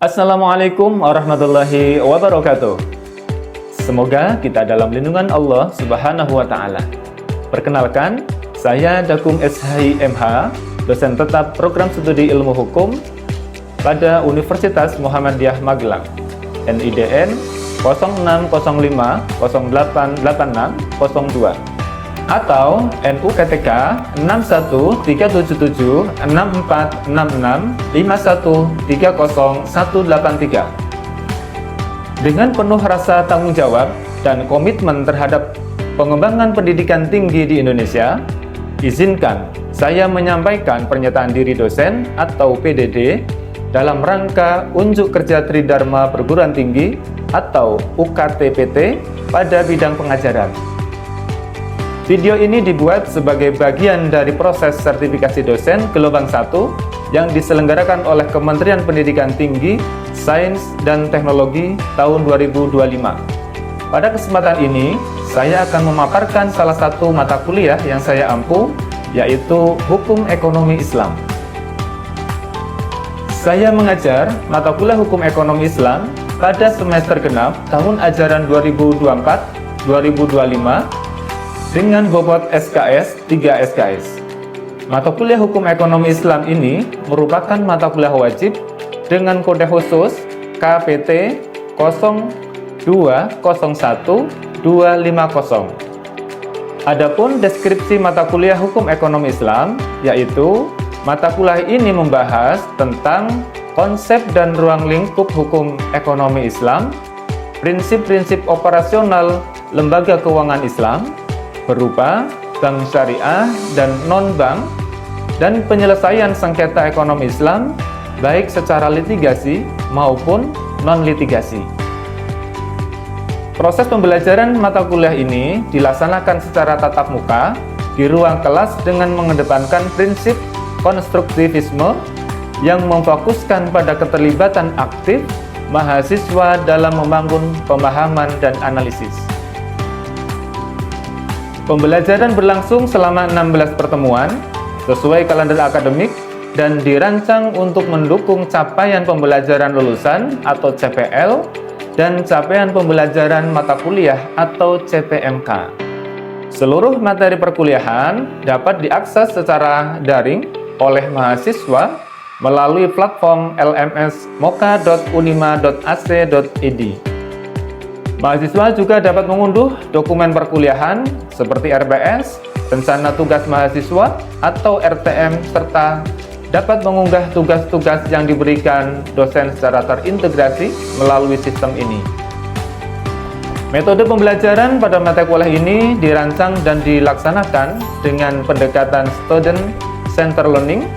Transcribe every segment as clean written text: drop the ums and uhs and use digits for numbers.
Assalamualaikum warahmatullahi wabarakatuh. Semoga kita dalam lindungan Allah Subhanahu wa Ta'ala. Perkenalkan, saya Dakum SHI MH, dosen tetap program studi ilmu hukum pada Universitas Muhammadiyah Magelang, NIDN 0605088602 atau NUKTK 61376466513013. Dengan penuh rasa tanggung jawab dan komitmen terhadap pengembangan pendidikan tinggi di Indonesia, izinkan saya menyampaikan pernyataan diri dosen atau PDD dalam rangka Unjuk Kerja Tridharma Perguruan Tinggi atau UKTPT pada bidang pengajaran. Video ini dibuat sebagai bagian dari proses sertifikasi dosen gelombang 1 yang diselenggarakan oleh Kementerian Pendidikan Tinggi, Sains, dan Teknologi tahun 2025. Pada kesempatan ini, saya akan memaparkan salah satu mata kuliah yang saya ampu, yaitu Hukum Ekonomi Islam. Saya mengajar mata kuliah Hukum Ekonomi Islam pada semester genap tahun ajaran 2024-2025 dengan bobot SKS 3 SKS. Mata kuliah Hukum Ekonomi Islam ini merupakan mata kuliah wajib dengan kode khusus KPT 0201250. Adapun deskripsi mata kuliah Hukum Ekonomi Islam, yaitu mata kuliah ini membahas tentang konsep dan ruang lingkup hukum ekonomi Islam, prinsip-prinsip operasional lembaga keuangan Islam, berupa bank syariah dan non-bank, dan penyelesaian sengketa ekonomi Islam baik secara litigasi maupun non-litigasi. Proses pembelajaran mata kuliah ini dilaksanakan secara tatap muka di ruang kelas dengan mengedepankan prinsip konstruktivisme yang memfokuskan pada keterlibatan aktif mahasiswa dalam membangun pemahaman dan analisis. Pembelajaran berlangsung selama 16 pertemuan sesuai kalender akademik dan dirancang untuk mendukung capaian pembelajaran lulusan atau CPL dan capaian pembelajaran mata kuliah atau CPMK. Seluruh materi perkuliahan dapat diakses secara daring oleh mahasiswa melalui platform LMS moka.unima.ac.id. Mahasiswa juga dapat mengunduh dokumen perkuliahan seperti RPS, rencana tugas mahasiswa atau RTM, serta dapat mengunggah tugas-tugas yang diberikan dosen secara terintegrasi melalui sistem ini. Metode pembelajaran pada mata kuliah ini dirancang dan dilaksanakan dengan pendekatan student center learning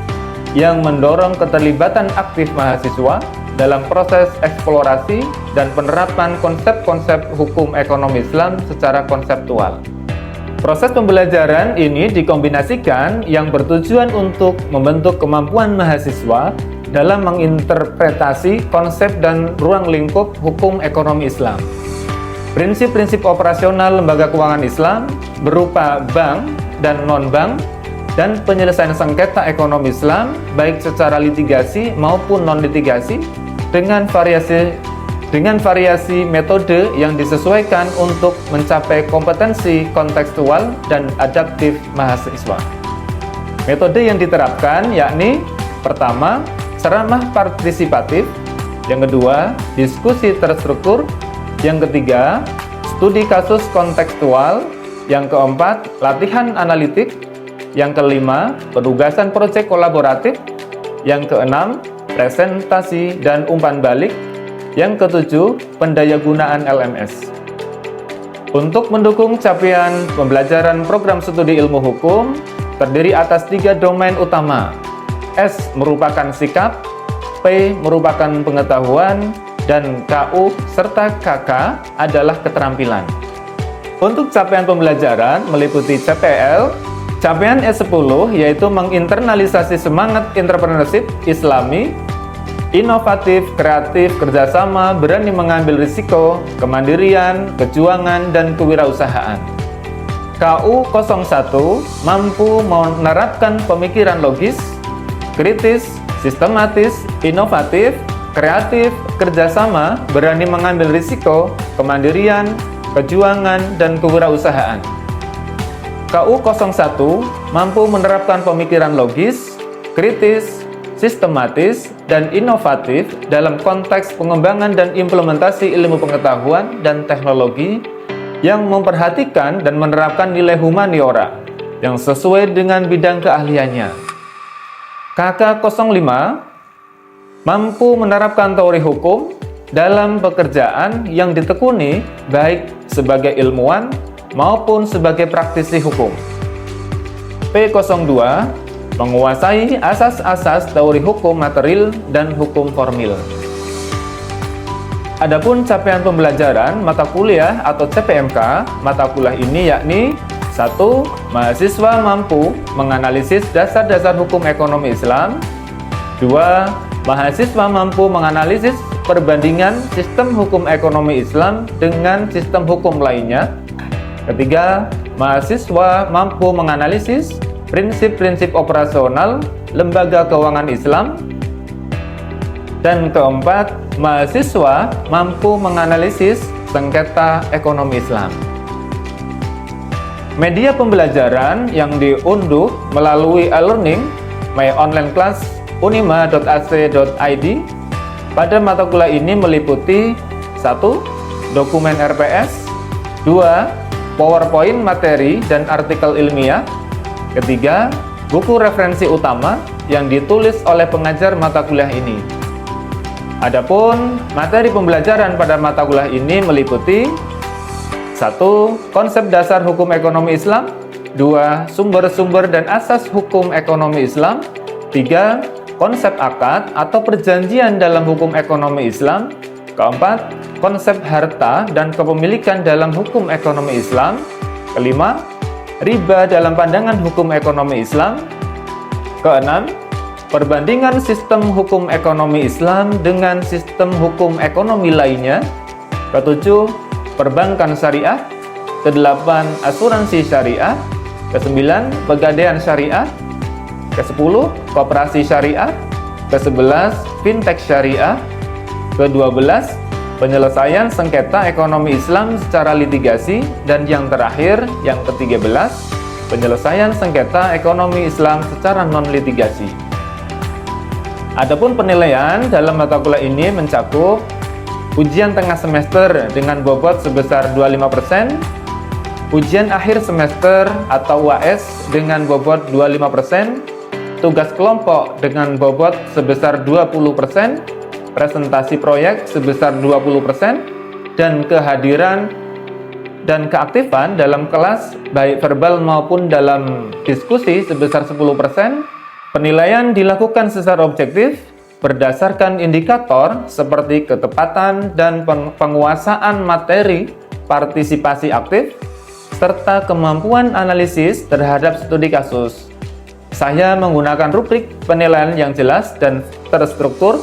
yang mendorong keterlibatan aktif mahasiswa dalam proses eksplorasi dan penerapan konsep-konsep hukum ekonomi Islam secara konseptual. Proses pembelajaran ini dikombinasikan yang bertujuan untuk membentuk kemampuan mahasiswa dalam menginterpretasi konsep dan ruang lingkup hukum ekonomi Islam. Prinsip-prinsip operasional lembaga keuangan Islam berupa bank dan non-bank, dan penyelesaian sengketa ekonomi Islam baik secara litigasi maupun non-litigasi dengan variasi metode yang disesuaikan untuk mencapai kompetensi kontekstual dan adaptif mahasiswa. Metode yang diterapkan yakni pertama, ceramah partisipatif, yang kedua, diskusi terstruktur, yang ketiga, studi kasus kontekstual, yang keempat, latihan analitik, yang kelima, penugasan proyek kolaboratif, yang keenam, presentasi dan umpan balik, yang ketujuh, pendayagunaan LMS. Untuk mendukung capaian pembelajaran program studi ilmu hukum, terdiri atas 3 domain utama. S merupakan sikap, P merupakan pengetahuan, dan KU serta KK adalah keterampilan. Untuk capaian pembelajaran meliputi CPL, capaian S10 yaitu menginternalisasi semangat entrepreneurship Islami, inovatif, kreatif, kerjasama, berani mengambil risiko, kemandirian, kejuangan, dan kewirausahaan. KU 01 mampu menerapkan pemikiran logis, kritis, sistematis, inovatif, kreatif, kerjasama, berani mengambil risiko, kemandirian, kejuangan, dan kewirausahaan. KU 01 mampu menerapkan pemikiran logis, kritis, sistematis, dan inovatif dalam konteks pengembangan dan implementasi ilmu pengetahuan dan teknologi yang memperhatikan dan menerapkan nilai humaniora yang sesuai dengan bidang keahliannya. KK 05 mampu menerapkan teori hukum dalam pekerjaan yang ditekuni baik sebagai ilmuwan maupun sebagai praktisi hukum. P02 menguasai asas-asas teori hukum material dan hukum formil. Adapun capaian pembelajaran mata kuliah atau CPMK mata kuliah ini yakni 1. Mahasiswa mampu menganalisis dasar-dasar hukum ekonomi Islam. 2. Mahasiswa mampu menganalisis perbandingan sistem hukum ekonomi Islam dengan sistem hukum lainnya. 3. Mahasiswa mampu menganalisis prinsip-prinsip operasional lembaga keuangan Islam. Dan 4. Mahasiswa mampu menganalisis sengketa ekonomi Islam. Media pembelajaran yang diunduh melalui e-learning My Online Class unima.ac.id pada mata kuliah ini meliputi 1. Dokumen RPS, 2. PowerPoint materi dan artikel ilmiah, 3. Buku referensi utama yang ditulis oleh pengajar mata kuliah ini. Adapun materi pembelajaran pada mata kuliah ini meliputi 1. Konsep dasar hukum ekonomi Islam, 2. Sumber-sumber dan asas hukum ekonomi Islam, 3. Konsep akad atau perjanjian dalam hukum ekonomi Islam, 4. Konsep harta dan kepemilikan dalam hukum ekonomi Islam, 5. Riba dalam pandangan hukum ekonomi Islam, 6. Perbandingan sistem hukum ekonomi Islam dengan sistem hukum ekonomi lainnya, 7. Perbankan syariah, 8. Asuransi syariah, 9. Pegadaian syariah, 10. Koperasi syariah, 11. Fintech syariah, 12. Penyelesaian sengketa ekonomi Islam secara litigasi, dan yang terakhir, yang ke-13, penyelesaian sengketa ekonomi Islam secara non-litigasi. Adapun penilaian dalam mata kuliah ini mencakup ujian tengah semester dengan bobot sebesar 25%, ujian akhir semester atau UAS dengan bobot 25%, tugas kelompok dengan bobot sebesar 20%, presentasi proyek sebesar 20%, dan kehadiran dan keaktifan dalam kelas baik verbal maupun dalam diskusi sebesar 10%. Penilaian dilakukan secara objektif berdasarkan indikator seperti ketepatan dan penguasaan materi, partisipasi aktif, serta kemampuan analisis terhadap studi kasus. Saya menggunakan rubrik penilaian yang jelas dan terstruktur.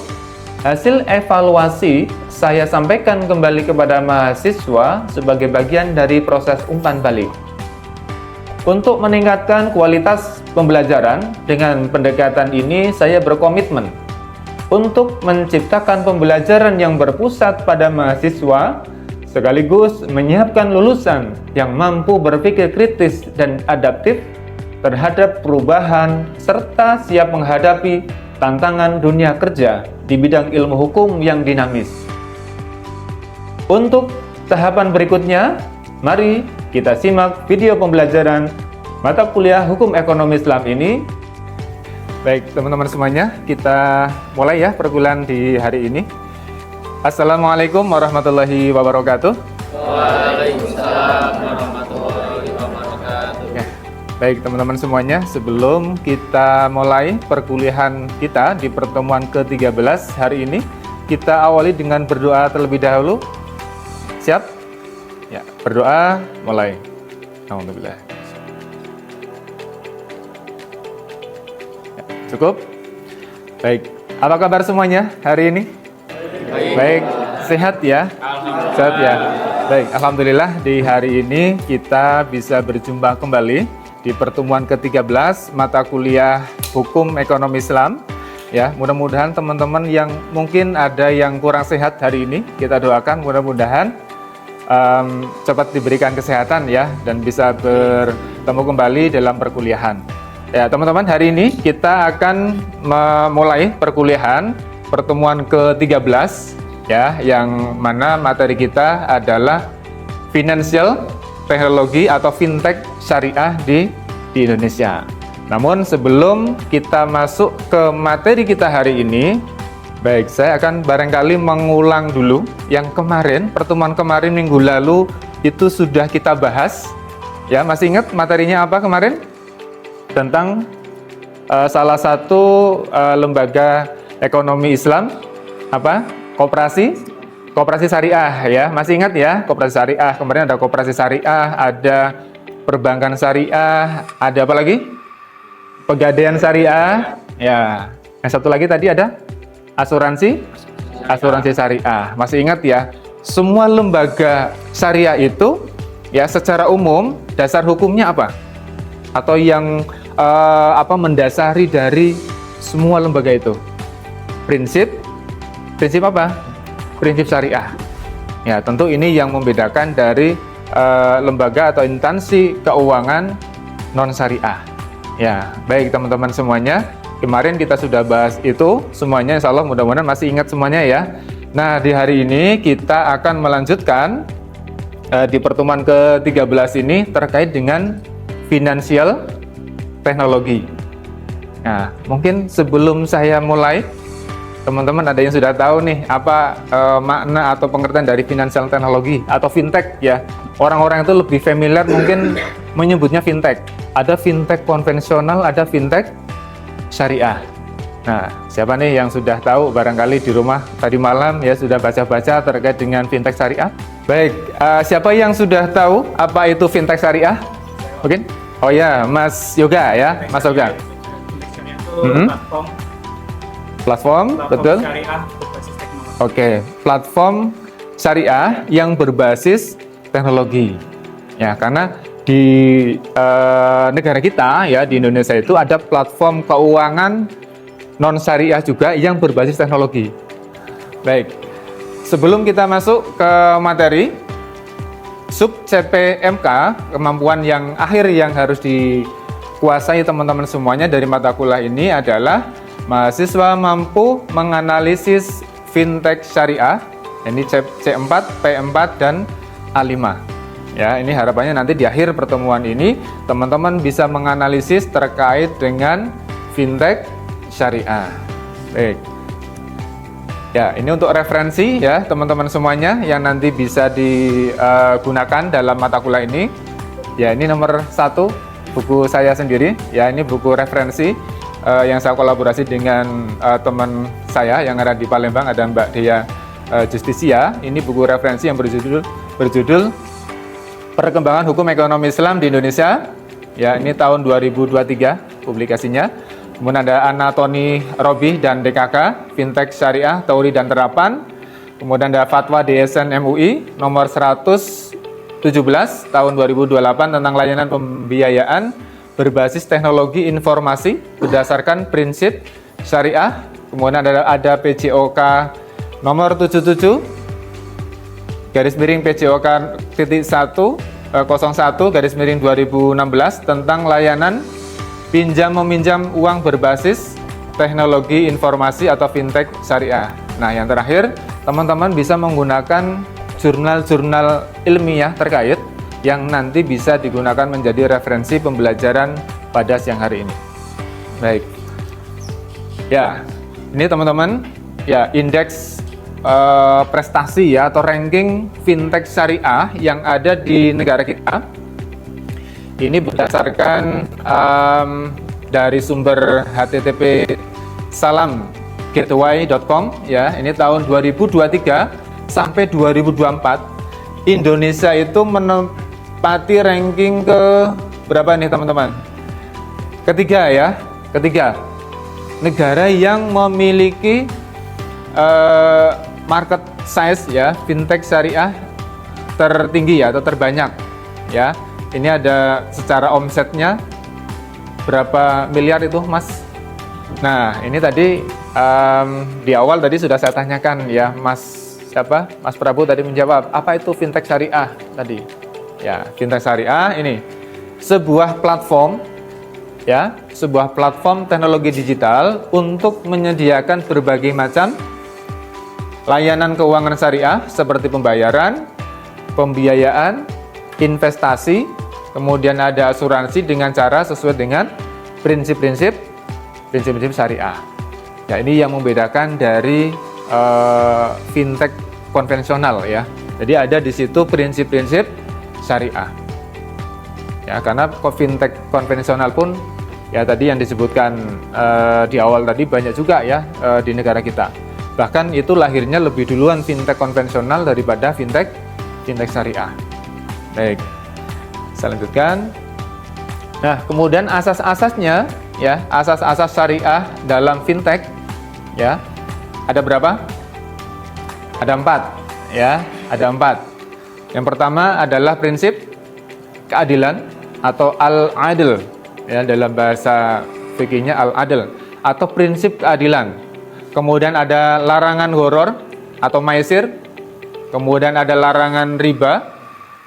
Hasil evaluasi saya sampaikan kembali kepada mahasiswa sebagai bagian dari proses umpan balik. Untuk meningkatkan kualitas pembelajaran, dengan pendekatan ini saya berkomitmen untuk menciptakan pembelajaran yang berpusat pada mahasiswa, sekaligus menyiapkan lulusan yang mampu berpikir kritis dan adaptif terhadap perubahan, serta siap menghadapi tantangan dunia kerja di bidang ilmu hukum yang dinamis. Untuk tahapan berikutnya, mari kita simak video pembelajaran mata kuliah Hukum Ekonomi Islam ini. Baik teman-teman semuanya, kita mulai ya perkuliahan di hari ini. Assalamualaikum warahmatullahi wabarakatuh. Waalaikumsalam warahmatullahi wabarakatuh. Ya, baik teman-teman semuanya, sebelum kita mulai perkuliahan kita di pertemuan ke-13 hari ini, kita awali dengan berdoa terlebih dahulu. Siap? Ya, berdoa mulai. Alhamdulillah. Ya, cukup? Baik. Apa kabar semuanya hari ini? Baik. Sehat ya? Sehat ya? Baik, alhamdulillah di hari ini kita bisa berjumpa kembali di pertemuan ke-13 mata kuliah Hukum Ekonomi Islam ya. Mudah-mudahan teman-teman yang mungkin ada yang kurang sehat hari ini, kita doakan mudah-mudahan cepat diberikan kesehatan ya, dan bisa bertemu kembali dalam perkuliahan. Ya teman-teman, hari ini kita akan memulai perkuliahan pertemuan ke-13 ya, yang mana materi kita adalah financial teknologi atau fintech syariah di Indonesia. Namun sebelum kita masuk ke materi kita hari ini, baik, saya akan barangkali mengulang dulu yang kemarin, pertemuan kemarin minggu lalu itu sudah kita bahas ya. Masih ingat materinya apa kemarin? Tentang salah satu lembaga ekonomi Islam, apa? Koperasi syariah ya. Masih ingat ya, koperasi syariah. Kemarin ada koperasi syariah, ada perbankan syariah, ada apa lagi? Pegadaian syariah ya. Yang satu lagi tadi ada asuransi syariah. Masih ingat ya? Semua lembaga syariah itu ya secara umum dasar hukumnya apa? Atau yang mendasari dari semua lembaga itu? Prinsip apa? Prinsip syariah. Ya, tentu ini yang membedakan dari lembaga atau instansi keuangan non syariah. Ya, baik teman-teman semuanya. Kemarin kita sudah bahas itu semuanya, insya Allah mudah-mudahan masih ingat semuanya ya. Nah, di hari ini kita akan melanjutkan di pertemuan ke-13 ini terkait dengan financial teknologi. Nah, mungkin sebelum saya mulai, teman-teman ada yang sudah tahu nih apa makna atau pengertian dari financial teknologi atau fintech ya. Orang-orang itu lebih familiar mungkin menyebutnya fintech. Ada fintech konvensional, ada fintech syariah. Nah, siapa nih yang sudah tahu barangkali di rumah tadi malam ya sudah baca-baca terkait dengan fintech syariah? Baik, siapa yang sudah tahu apa itu fintech syariah? Mungkin? Oh ya, Mas Yoga ya, Mas Yoga. Platform, betul? Syariah berbasis teknologi. Oke, platform syariah yang berbasis teknologi. Ya, karena di negara kita ya, di Indonesia itu ada platform keuangan non syariah juga yang berbasis teknologi. Baik, sebelum kita masuk ke materi sub CPMK, kemampuan yang akhir yang harus dikuasai teman-teman semuanya dari mata kuliah ini adalah mahasiswa mampu menganalisis fintech syariah. Ini C4, P4 dan A5. Ya, ini harapannya nanti di akhir pertemuan ini teman-teman bisa menganalisis terkait dengan fintech syariah. Baik. Ya, ini untuk referensi ya teman-teman semuanya yang nanti bisa digunakan dalam mata kuliah ini. Ya, ini nomor 1 buku saya sendiri. Ya, ini buku referensi yang saya kolaborasi dengan teman saya yang ada di Palembang, ada Mbak Dea Justisia. Ini buku referensi yang berjudul Perkembangan Hukum Ekonomi Islam di Indonesia. Ya, ini tahun 2023 publikasinya. Kemudian ada Anatoni Robi dan DKK, Fintech Syariah, Teori dan Terapan. Kemudian ada Fatwa DSN MUI nomor 117 tahun 2028 tentang layanan pembiayaan berbasis teknologi informasi berdasarkan prinsip syariah. Kemudian ada PJOK nomor 77 garis miring PJOK titik 101 garis miring 2016 tentang layanan pinjam meminjam uang berbasis teknologi informasi atau fintech syariah. Nah, yang terakhir, teman-teman bisa menggunakan jurnal-jurnal ilmiah terkait yang nanti bisa digunakan menjadi referensi pembelajaran pada siang hari ini. Baik. Ya, ini teman-teman, ya indeks prestasi ya atau ranking fintech syariah yang ada di negara kita. Ini berdasarkan dari sumber http salamgateway.com ya. Ini tahun 2023 sampai 2024 Indonesia itu menempati ranking ke berapa nih teman-teman? Ketiga ya, ketiga negara yang memiliki market size ya fintech syariah tertinggi ya atau terbanyak ya. Ini ada secara omsetnya berapa miliar itu Mas Nah, ini tadi di awal tadi sudah saya tanyakan ya, Mas Prabu tadi menjawab, apa itu fintech syariah tadi? Ya, fintech syariah ini sebuah platform ya, sebuah platform teknologi digital untuk menyediakan berbagai macam layanan keuangan syariah seperti pembayaran, pembiayaan, investasi, kemudian ada asuransi dengan cara sesuai dengan prinsip-prinsip syariah. Ya, ini yang membedakan dari fintech konvensional ya. Jadi ada di situ prinsip-prinsip syariah. Ya, karena fintech konvensional pun ya tadi yang disebutkan di awal tadi banyak juga ya di negara kita. Bahkan itu lahirnya lebih duluan fintech konvensional daripada fintech syariah. Baik. Saya lanjutkan. Nah, kemudian asas-asasnya ya, asas-asas syariah dalam fintech ya. Ada berapa? Ada 4 ya, ada 4. Yang pertama adalah prinsip keadilan atau al-adl ya, dalam bahasa fikihnya al-adl atau prinsip keadilan. Kemudian ada larangan horor atau maisir, kemudian ada larangan riba,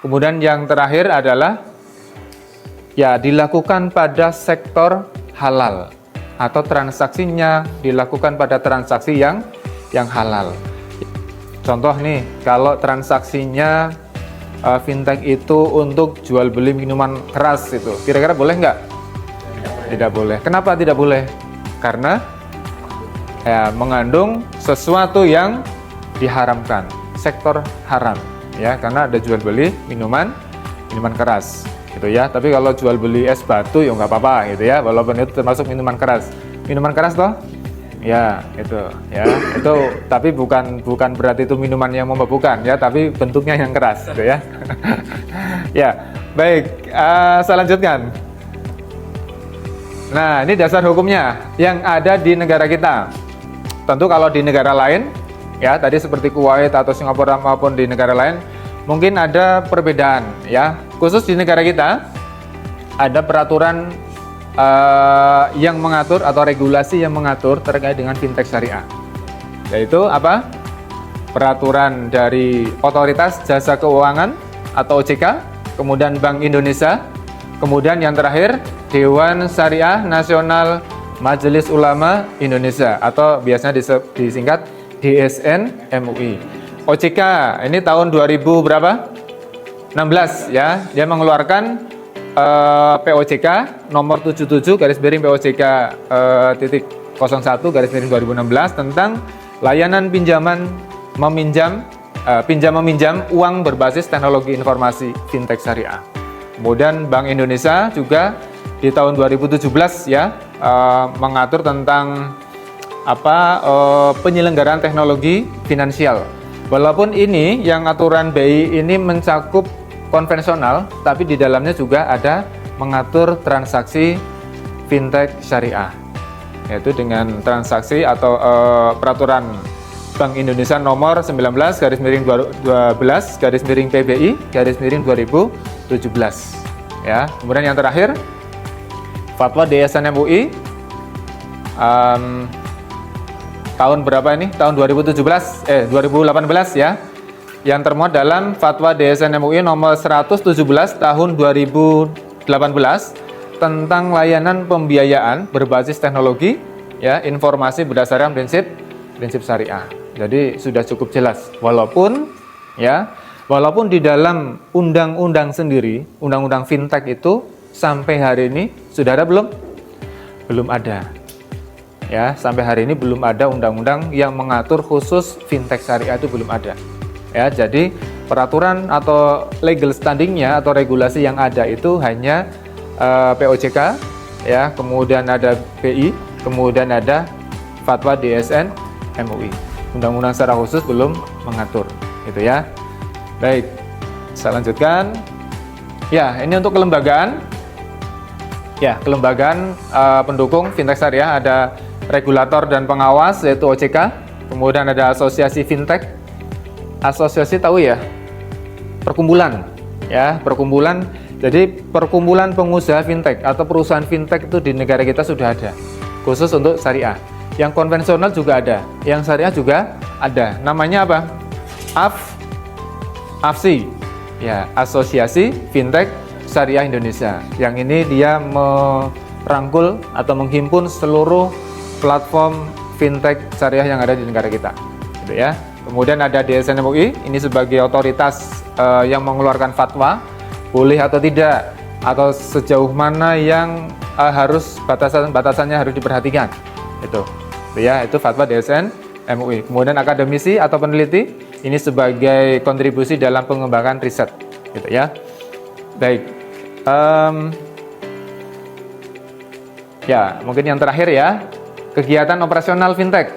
kemudian yang terakhir adalah ya dilakukan pada sektor halal atau transaksinya dilakukan pada transaksi yang halal. Contoh nih, kalau transaksinya fintech itu untuk jual beli minuman keras itu, kira-kira boleh nggak? Tidak boleh. Kenapa tidak boleh? Karena ya mengandung sesuatu yang diharamkan, sektor haram ya, karena ada jual beli minuman keras gitu ya. Tapi kalau jual beli es batu ya nggak apa-apa gitu ya, walaupun itu termasuk minuman keras toh ya, itu ya, itu tapi bukan berarti itu minuman yang memabukkan ya, tapi bentuknya yang keras gitu ya. Ya baik, saya lanjutkan. Nah, ini dasar hukumnya yang ada di negara kita. Tentu kalau di negara lain ya, tadi seperti Kuwait atau Singapura maupun di negara lain mungkin ada perbedaan ya. Khusus di negara kita ada peraturan yang mengatur atau regulasi yang mengatur terkait dengan fintech syariah. Yaitu apa? Peraturan dari Otoritas Jasa Keuangan atau OJK, kemudian Bank Indonesia, kemudian yang terakhir Dewan Syariah Nasional Majelis Ulama Indonesia atau biasanya disingkat DSN MUI. OJK ini tahun 2000 berapa? 16 ya, dia mengeluarkan POJK nomor 77 garis miring POJK titik 01 garis miring 2016 tentang layanan pinjam meminjam uang berbasis teknologi informasi fintech syariah. Kemudian Bank Indonesia juga di tahun 2017 ya mengatur tentang penyelenggaraan teknologi finansial. Walaupun ini yang aturan BI ini mencakup konvensional, tapi di dalamnya juga ada mengatur transaksi fintech syariah, yaitu dengan transaksi atau peraturan Bank Indonesia nomor 19 garis miring 12 garis miring PBI garis miring 2017 ya. Kemudian yang terakhir fatwa DSN MUI tahun berapa ini? Tahun 2018 ya, yang termuat dalam Fatwa DSN MUI nomor 117 tahun 2018 tentang layanan pembiayaan berbasis teknologi ya, informasi berdasarkan prinsip syariah. Jadi sudah cukup jelas. Walaupun di dalam undang-undang sendiri, undang-undang fintech itu sampai hari ini sudah ada belum? Belum ada. Ya, sampai hari ini belum ada undang-undang yang mengatur khusus fintech syariah, itu belum ada. Ya, jadi peraturan atau legal standingnya atau regulasi yang ada itu hanya POJK, ya, kemudian ada BI, kemudian ada fatwa DSN MUI. Undang-undang secara khusus belum mengatur, gitu ya. Baik, saya lanjutkan. Ya, ini untuk kelembagaan. Ya, kelembagaan pendukung fintech syariah ada regulator dan pengawas yaitu OJK, kemudian ada asosiasi fintech. Asosiasi tahu ya, perkumpulan ya, perkumpulan. Jadi perkumpulan pengusaha fintech atau perusahaan fintech itu di negara kita sudah ada. khusus untuk syariah. Yang konvensional juga ada, yang syariah juga ada. Namanya apa? AFSI, ya, Asosiasi Fintech Syariah Indonesia. Yang ini dia merangkul atau menghimpun seluruh platform fintech syariah yang ada di negara kita, gitu ya. Kemudian ada DSN MUI, ini sebagai otoritas yang mengeluarkan fatwa, boleh atau tidak, atau sejauh mana yang harus batasannya harus diperhatikan, itu ya, itu fatwa DSN MUI. Kemudian akademisi atau peneliti, ini sebagai kontribusi dalam pengembangan riset, gitu ya. Baik, ya mungkin yang terakhir ya, kegiatan operasional fintech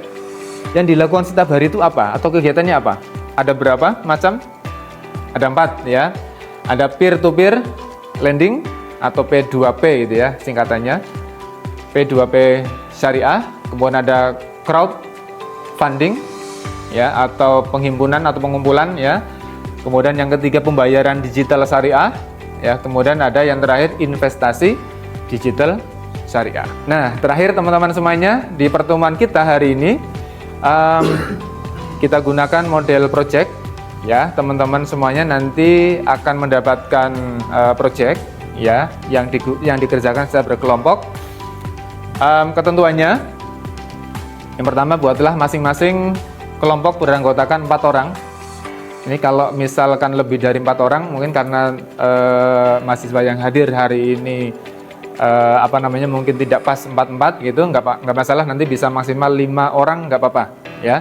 yang dilakukan setiap hari itu apa, atau kegiatannya apa? Ada berapa macam? Ada 4 ya. Ada peer-to-peer lending atau P2P gitu ya singkatannya. P2P syariah, kemudian ada crowdfunding ya, atau penghimpunan atau pengumpulan ya. Kemudian yang ketiga pembayaran digital syariah ya. Kemudian ada yang terakhir investasi digital syariah. Nah, terakhir teman-teman semuanya, di pertemuan kita hari ini kita gunakan model project ya. Teman-teman semuanya nanti akan mendapatkan project ya yang dikerjakan secara berkelompok. Ketentuannya, yang pertama, buatlah masing-masing kelompok beranggotakan 4 orang. Ini kalau misalkan lebih dari 4 orang, mungkin karena mahasiswa yang hadir hari ini mungkin tidak pas 4 gitu, nggak masalah, nanti bisa maksimal 5 orang, nggak apa-apa ya.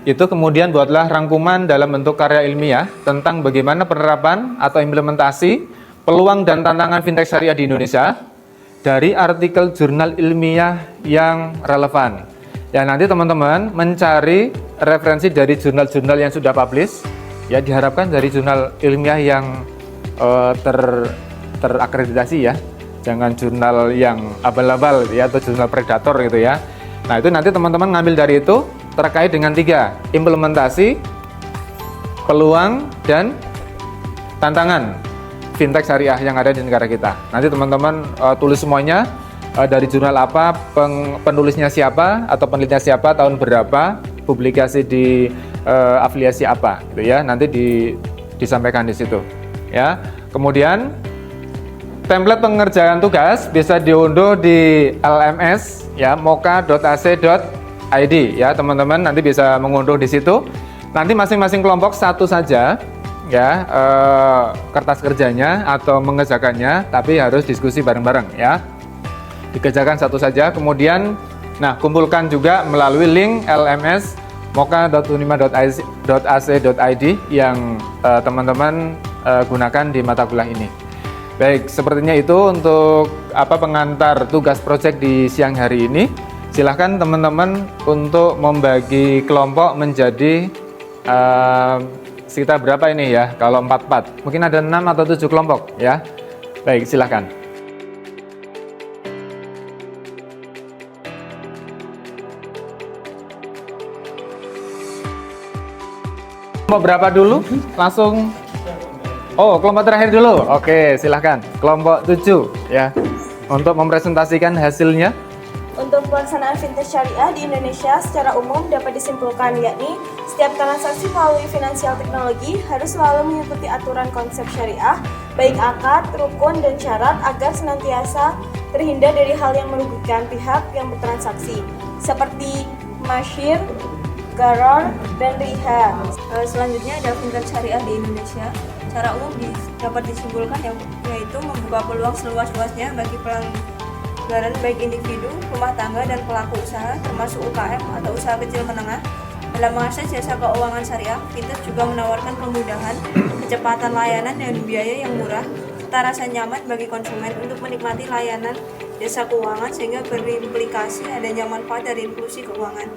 Itu kemudian buatlah rangkuman dalam bentuk karya ilmiah tentang bagaimana penerapan atau implementasi peluang dan tantangan fintech syariah di Indonesia dari artikel jurnal ilmiah yang relevan. Ya, nanti teman-teman mencari referensi dari jurnal-jurnal yang sudah publish ya, diharapkan dari jurnal ilmiah yang terakreditasi ya. Jangan jurnal yang abal-abal ya, atau jurnal predator gitu ya. Nah, itu nanti teman-teman ngambil dari itu terkait dengan 3, implementasi, peluang, dan tantangan fintech syariah yang ada di negara kita. Nanti teman-teman tulis semuanya, dari jurnal apa, penulisnya siapa, atau penelitinya siapa, tahun berapa, publikasi di afiliasi apa gitu ya. Nanti disampaikan di situ ya. Kemudian template pengerjaan tugas bisa diunduh di LMS ya, moka.ac.id ya, teman-teman nanti bisa mengunduh di situ. Nanti masing-masing kelompok satu saja ya kertas kerjanya atau mengerjakannya, tapi harus diskusi bareng-bareng ya. Dikerjakan satu saja, kemudian kumpulkan juga melalui link LMS moka.unima.ac.id yang teman-teman gunakan di mata kuliah ini. Baik, sepertinya itu untuk pengantar tugas proyek di siang hari ini. Silahkan teman-teman untuk membagi kelompok menjadi sekitar berapa ini ya, kalau 4-4. Mungkin ada 6 atau 7 kelompok ya. Baik, silahkan. Kelompok berapa dulu? Langsung. Oh, kelompok terakhir dulu. Oke, silahkan. Kelompok 7 ya, untuk mempresentasikan hasilnya. Untuk pelaksanaan fintech syariah di Indonesia secara umum dapat disimpulkan yakni setiap transaksi melalui finansial teknologi harus selalu mengikuti aturan konsep syariah, baik akad, rukun, dan syarat agar senantiasa terhindar dari hal yang merugikan pihak yang bertransaksi, seperti masyir, gharar, dan riha. Selanjutnya ada fintech syariah di Indonesia. Secara umum dapat disimpulkan yaitu membuka peluang seluas-luasnya bagi pelanggaran baik individu, rumah tangga, dan pelaku usaha termasuk UKM atau usaha kecil menengah. Dalam mengakses jasa keuangan syariah, fintech juga menawarkan kemudahan, kecepatan layanan, dan biaya yang murah serta rasa nyaman bagi konsumen untuk menikmati layanan jasa keuangan sehingga berimplikasi adanya manfaat dari inklusi keuangan.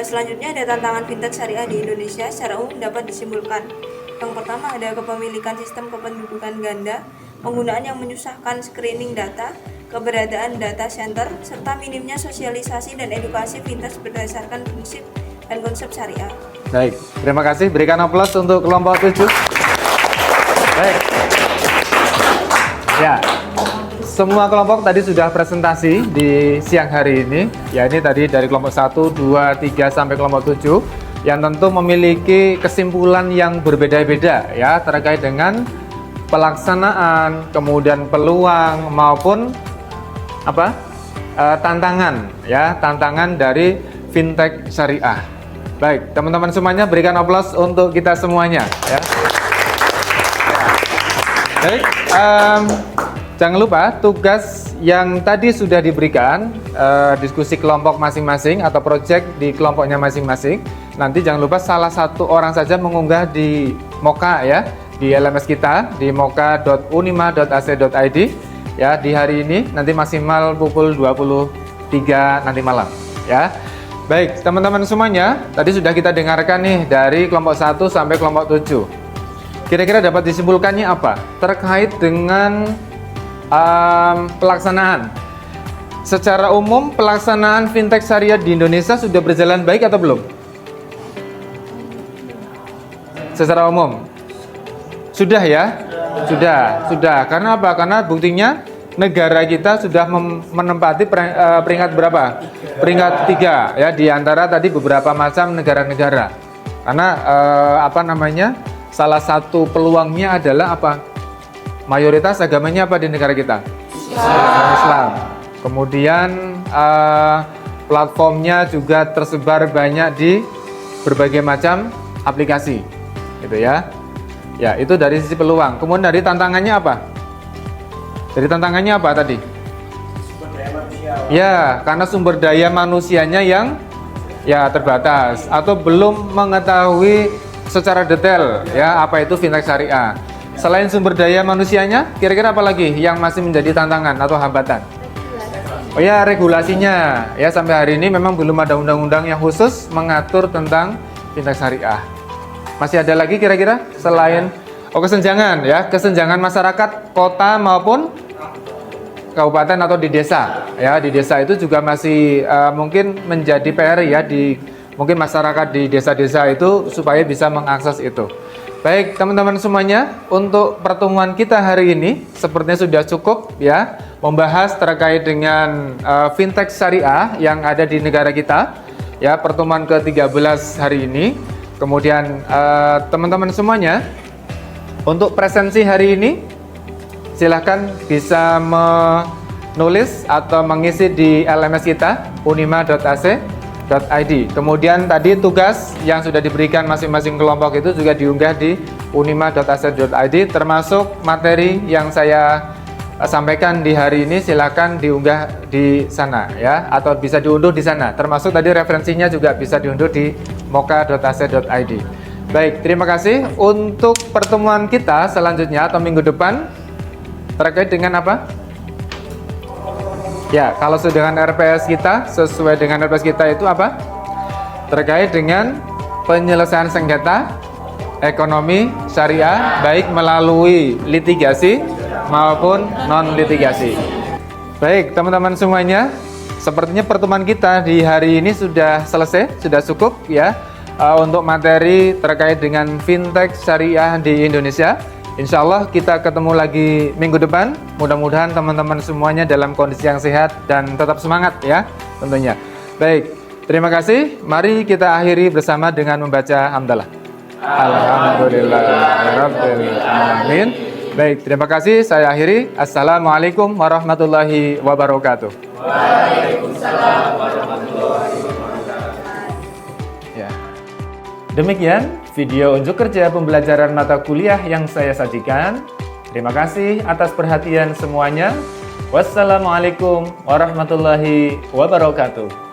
Selanjutnya ada tantangan fintech syariah di Indonesia secara umum dapat disimpulkan. Yang pertama ada kepemilikan sistem kependudukan ganda, penggunaan yang menyusahkan screening data, keberadaan data center, serta minimnya sosialisasi dan edukasi fintech berdasarkan prinsip dan konsep syariah. Baik, terima kasih. Berikan aplaus untuk kelompok 7. Baik. Ya, semua kelompok tadi sudah presentasi di siang hari ini. Ya, ini tadi dari kelompok 1, 2, 3 sampai kelompok 7 yang tentu memiliki kesimpulan yang berbeda-beda ya terkait dengan pelaksanaan, kemudian peluang maupun apa? Tantangan ya, tantangan dari fintech syariah. Baik, teman-teman semuanya berikan aplaus untuk kita semuanya ya. Baik, jangan lupa tugas yang tadi sudah diberikan, diskusi kelompok masing-masing atau project di kelompoknya masing-masing. Nanti jangan lupa salah satu orang saja mengunggah di Moka ya, di LMS kita di moka.unima.ac.id ya di hari ini, nanti maksimal pukul 23 nanti malam ya. Baik, teman-teman semuanya, tadi sudah kita dengarkan nih dari kelompok 1 sampai kelompok 7. Kira-kira dapat disimpulkannya apa? Terkait dengan pelaksanaan. Secara umum, pelaksanaan fintech syariah di Indonesia sudah berjalan baik atau belum? Secara umum? Sudah ya? Sudah. Karena apa? Karena buktinya negara kita sudah menempati peringkat berapa? Peringkat 3 ya, di antara tadi beberapa macam negara-negara. Karena salah satu peluangnya adalah apa? Mayoritas agamanya apa di negara kita? Islam. Kemudian platformnya juga tersebar banyak di berbagai macam aplikasi, gitu ya. Ya, itu dari sisi peluang. Kemudian dari tantangannya apa? Dari tantangannya apa tadi? Sumber daya manusia. Ya, karena sumber daya manusianya yang ya terbatas atau belum mengetahui secara detail ya apa itu fintech syariah. Selain sumber daya manusianya, kira-kira apa lagi yang masih menjadi tantangan atau hambatan? Oh ya, regulasinya. Ya, sampai hari ini memang belum ada undang-undang yang khusus mengatur tentang fintech syariah. Masih ada lagi kira-kira selain kesenjangan ya, kesenjangan masyarakat kota maupun kabupaten atau di desa. Ya, di desa itu juga masih mungkin menjadi PR ya mungkin masyarakat di desa-desa itu supaya bisa mengakses itu. Baik, teman-teman semuanya, untuk pertemuan kita hari ini sepertinya sudah cukup ya membahas terkait dengan fintech syariah yang ada di negara kita. Ya, pertemuan ke-13 hari ini. Kemudian teman-teman semuanya, untuk presensi hari ini silahkan bisa menulis atau mengisi di LMS kita unima.ac.id. Kemudian tadi tugas yang sudah diberikan masing-masing kelompok itu juga diunggah di unima.ac.id, termasuk materi yang saya sampaikan di hari ini silahkan diunggah di sana ya, atau bisa diunduh di sana. Termasuk tadi referensinya juga bisa diunduh di moka.ac.id. Baik, terima kasih. Untuk pertemuan kita selanjutnya atau minggu depan terkait dengan apa? Ya, kalau sesuai dengan RPS kita, sesuai dengan RPS kita itu apa? Terkait dengan penyelesaian sengketa ekonomi syariah, baik melalui litigasi maupun non-litigasi. Baik, teman-teman semuanya, sepertinya pertemuan kita di hari ini sudah selesai, sudah cukup ya untuk materi terkait dengan fintech syariah di Indonesia. Insya Allah kita ketemu lagi minggu depan. Mudah-mudahan teman-teman semuanya dalam kondisi yang sehat dan tetap semangat ya tentunya. Baik, terima kasih. Mari kita akhiri bersama dengan membaca hamdalah. Alhamdulillahirabbil alamin. Baik, terima kasih. Saya akhiri. Assalamualaikum warahmatullahi wabarakatuh. Waalaikumsalam warahmatullahi wabarakatuh. Ya. Demikian video unjuk kerja pembelajaran mata kuliah yang saya sajikan. Terima kasih atas perhatian semuanya. Wassalamualaikum warahmatullahi wabarakatuh.